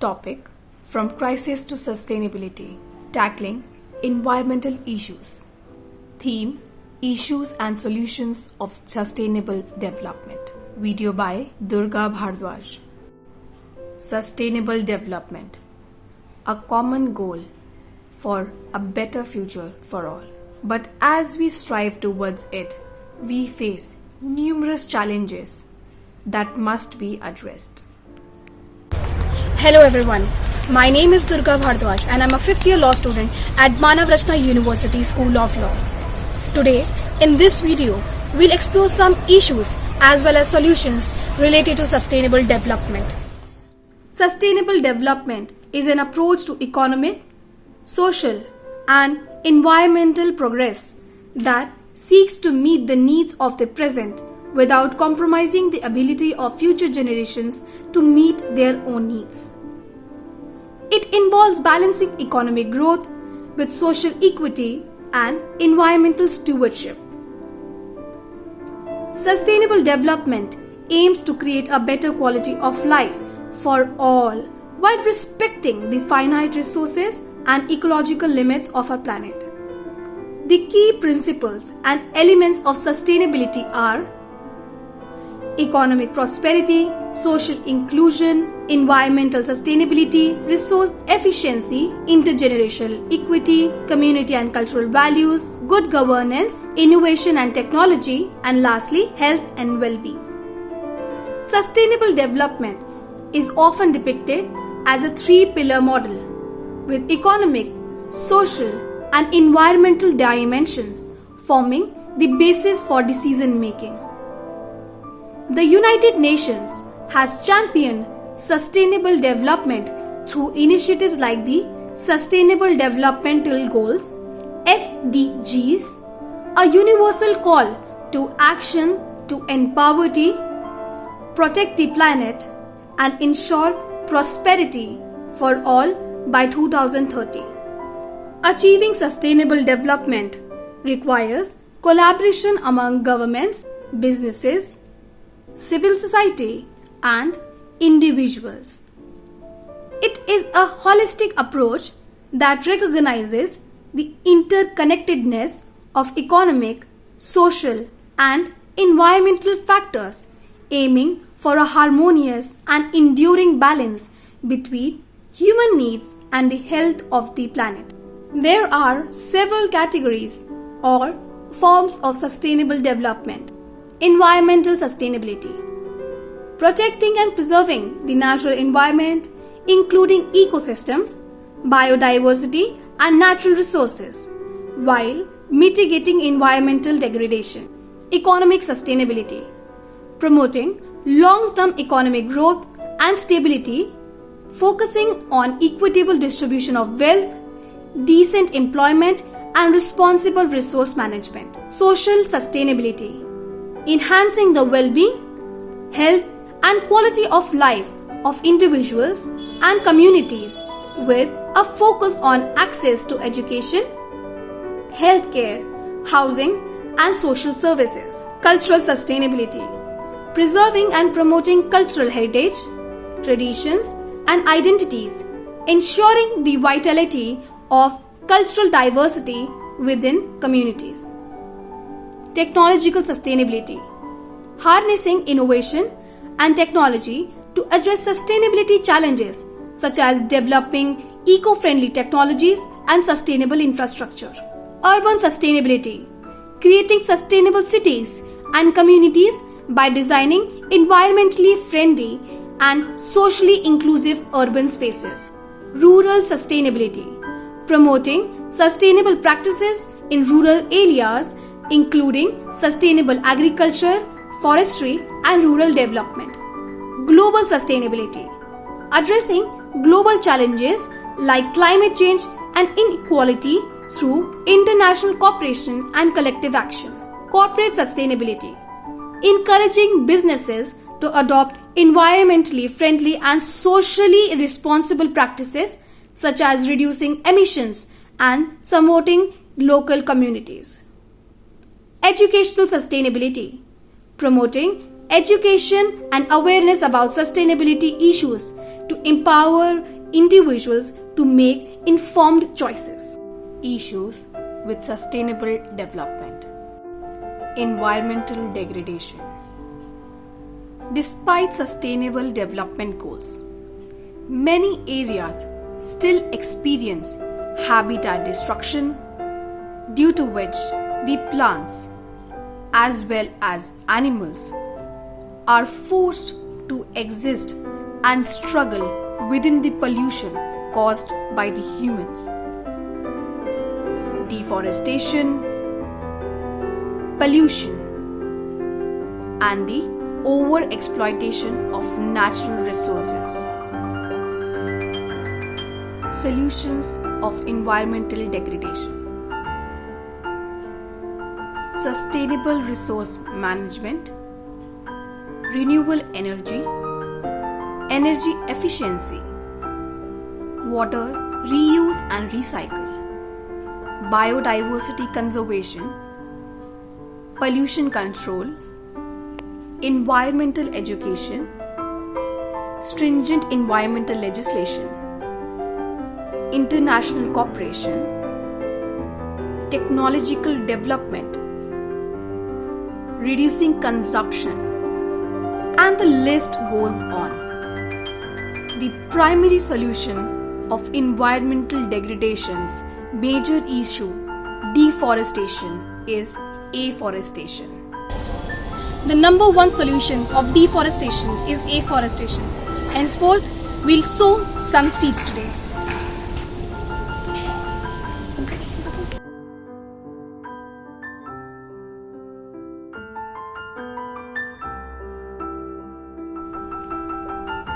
topic From Crisis to Sustainability, Tackling Environmental Issues. Theme: Issues and Solutions of Sustainable Development. Video by Durga Bhardwaj. Sustainable development, a common goal for a better future for all. But as we strive towards it, we face numerous challenges that must be addressed. Hello everyone, my name is Durga Bhardwaj and I'm a 5th year law student at Manav Rachna University School of Law. Today, in this video, we'll explore some issues as well as solutions related to sustainable development. Sustainable development is an approach to economic, social, and environmental progress that seeks to meet the needs of the present without compromising the ability of future generations to meet their own needs. It involves balancing economic growth with social equity and environmental stewardship. Sustainable development aims to create a better quality of life for all while respecting the finite resources and ecological limits of our planet. The key principles and elements of sustainability are economic prosperity, social inclusion, environmental sustainability, resource efficiency, intergenerational equity, community and cultural values, good governance, innovation and technology, and lastly, health and well-being. Sustainable development is often depicted as a 3-pillar model with economic, social, and environmental dimensions forming the basis for decision making. The United Nations has championed sustainable development through initiatives like the Sustainable Developmental Goals, SDGs, a universal call to action to end poverty, protect the planet, and ensure prosperity for all by 2030. Achieving sustainable development requires collaboration among governments, businesses, civil society, and individuals. It is a holistic approach that recognizes the interconnectedness of economic, social, and environmental factors, aiming for a harmonious and enduring balance between human needs and the health of the planet. There are several categories or forms of sustainable development. Environmental sustainability, protecting and preserving the natural environment, including ecosystems, biodiversity, and natural resources, while mitigating environmental degradation. Economic sustainability, promoting long-term economic growth and stability, focusing on equitable distribution of wealth, decent employment, and responsible resource management. Social sustainability, enhancing the well-being, health, and quality of life of individuals and communities with a focus on access to education, healthcare, housing, and social services. Cultural sustainability, preserving and promoting cultural heritage, traditions, and identities, ensuring the vitality of cultural diversity within communities. Technological sustainability, harnessing innovation and technology to address sustainability challenges such as developing eco-friendly technologies and sustainable infrastructure. Urban sustainability, creating sustainable cities and communities by designing environmentally friendly and socially inclusive urban spaces. Rural sustainability, promoting sustainable practices in rural areas including sustainable agriculture, forestry, and rural development. Global sustainability, addressing global challenges like climate change and inequality through international cooperation and collective action. Corporate sustainability, encouraging businesses to adopt environmentally friendly and socially responsible practices such as reducing emissions and supporting local communities. Educational sustainability, promoting education and awareness about sustainability issues to empower individuals to make informed choices. Issues with sustainable development. Environmental degradation. Despite sustainable development goals, many areas still experience habitat destruction, due to which the plants as well as animals are forced to exist and struggle within the pollution caused by the humans. Deforestation, pollution, and the overexploitation of natural resources. Solutions of environmental degradation. Sustainable resource management, renewable energy, energy efficiency, water reuse and recycle, biodiversity conservation, pollution control, environmental education, stringent environmental legislation, international cooperation, technological development, reducing consumption, and the list goes on. The primary solution of environmental degradation's major issue, deforestation, is afforestation. The number one solution of deforestation is afforestation. Henceforth, we'll sow some seeds today.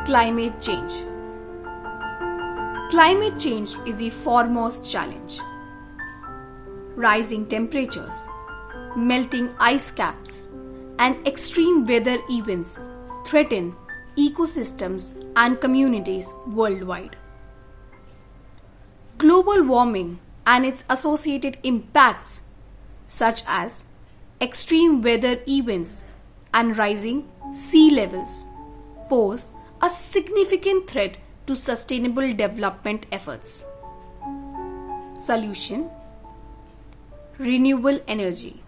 Climate change. Climate change is the foremost challenge. Rising temperatures, melting ice caps, and extreme weather events threaten ecosystems and communities worldwide. Global warming and its associated impacts, such as extreme weather events and rising sea levels, pose a significant threat to sustainable development efforts. Solution: renewable energy.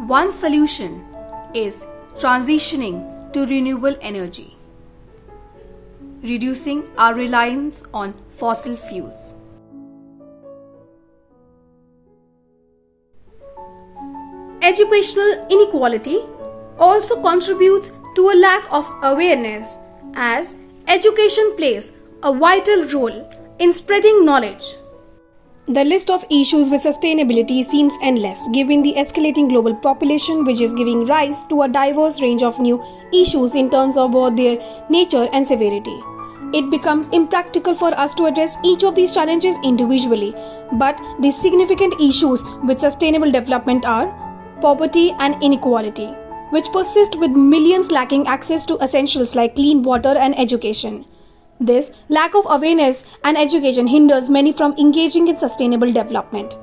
One solution is transitioning to renewable energy, reducing our reliance on fossil fuels. Educational inequality also contributes to a lack of awareness, as education plays a vital role in spreading knowledge. The list of issues with sustainability seems endless, given the escalating global population, which is giving rise to a diverse range of new issues in terms of both their nature and severity. It becomes impractical for us to address each of these challenges individually, but the significant issues with sustainable development are poverty and inequality, which persist with millions lacking access to essentials like clean water and education. This lack of awareness and education hinders many from engaging in sustainable development.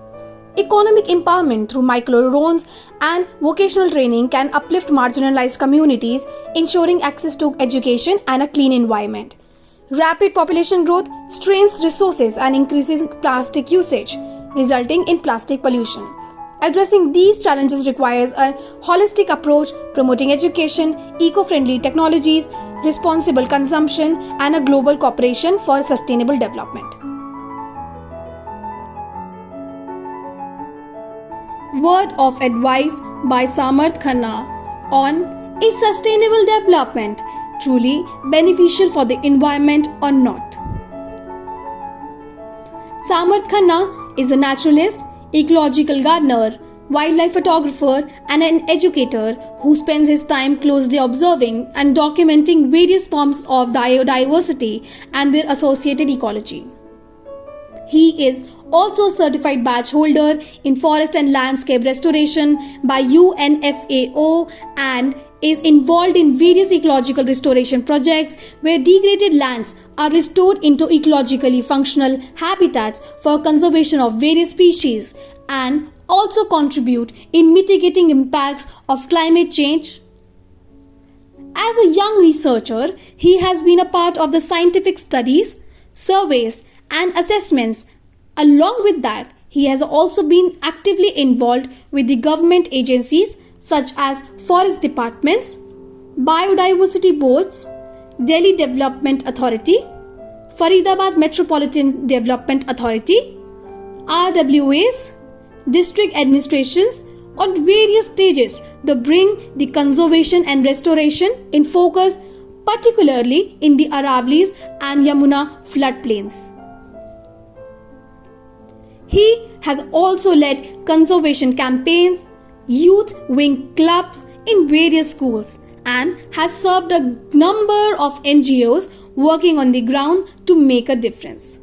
Economic empowerment through microloans and vocational training can uplift marginalized communities, ensuring access to education and a clean environment. Rapid population growth strains resources and increases plastic usage, resulting in plastic pollution. Addressing these challenges requires a holistic approach, promoting education, eco-friendly technologies, responsible consumption, and a global cooperation for sustainable development. Word of advice by Samarth Khanna on: is sustainable development truly beneficial for the environment or not? Samarth Khanna is a naturalist, ecological gardener, wildlife photographer, and an educator who spends his time closely observing and documenting various forms of biodiversity and their associated ecology. He is also a certified badge holder in forest and landscape restoration by UNFAO and is involved in various ecological restoration projects where degraded lands are restored into ecologically functional habitats for conservation of various species, and also contribute in mitigating impacts of climate change As a young researcher, he has been a part of the scientific studies, surveys, and assessments. Along with that, he has also been actively involved with the government agencies such as forest departments, biodiversity boards, Delhi Development Authority, Faridabad Metropolitan Development Authority, RWAs, district administrations on various stages to bring the conservation and restoration in focus, particularly in the Aravallis and Yamuna floodplains. He has also led conservation campaigns, youth wing clubs in various schools, and has served a number of NGOs working on the ground to make a difference.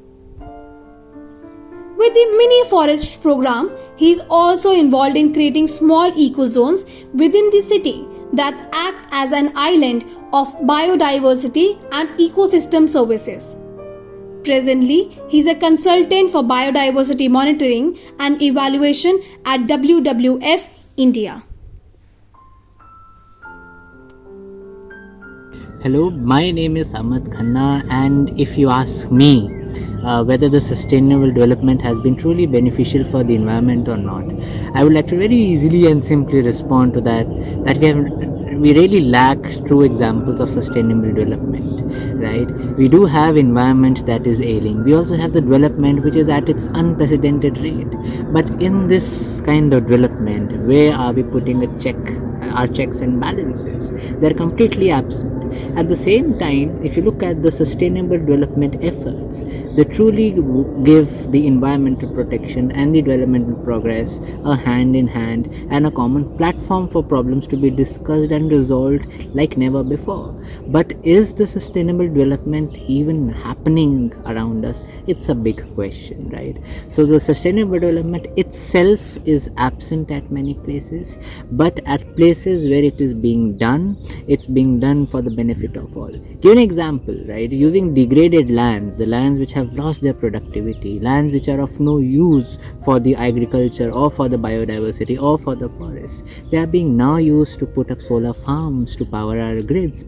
With the Mini Forests program, he is also involved in creating small eco-zones within the city that act as an island of biodiversity and ecosystem services. Presently, he is a consultant for biodiversity monitoring and evaluation at WWF India. Hello, my name is Ahmed Khanna, and if you ask me whether the sustainable development has been truly beneficial for the environment or not, I would like to very easily and simply respond to that we really lack true examples of sustainable development, right? We do have environment that is ailing. We also have the development which is at its unprecedented rate. But in this kind of development, where are we putting our checks and balances? They're completely absent. At the same time, if you look at the sustainable development efforts, they truly give the environmental protection and the developmental progress a hand in hand and a common platform for problems to be discussed and resolved like never before. But is the sustainable development even happening around us? It's a big question, right? So the sustainable development itself is absent at many places, but at places where it is being done, it's being done for the benefit of all. Give an example, right? Using degraded lands, the lands which have lost their productivity, lands which are of no use for the agriculture or for the biodiversity or for the forests, they are being now used to put up solar farms to power grids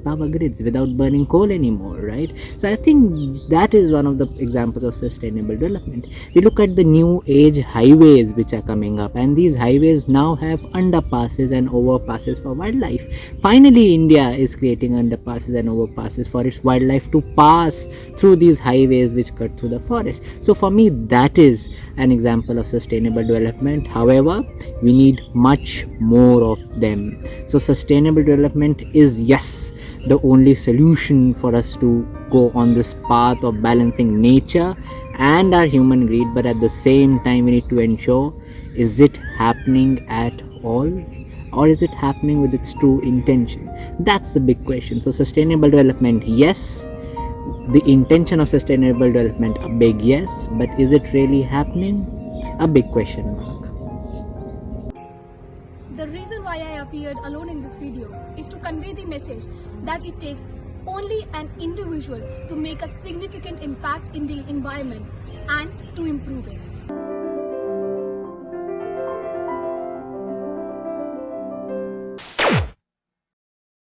without burning coal anymore, right? So I think that is one of the examples of sustainable development. We look at the new age highways which are coming up, and these highways now have underpasses and overpasses for wildlife. Finally, India is creating underpasses and overpasses for its wildlife to pass through these highways which cut through the forest. So for me, that is an example of sustainable development. However, we need much more of them. So sustainable development is, yes, the only solution for us to go on this path of balancing nature and our human greed, but at the same time we need to ensure, is it happening at all, or is it happening with its true intention? That's the big question. So sustainable development, yes. The intention of sustainable development, a big yes, but is it really happening? A big question mark. The reason why I appeared alone in this video is to convey the message that it takes only an individual to make a significant impact in the environment and to improve it.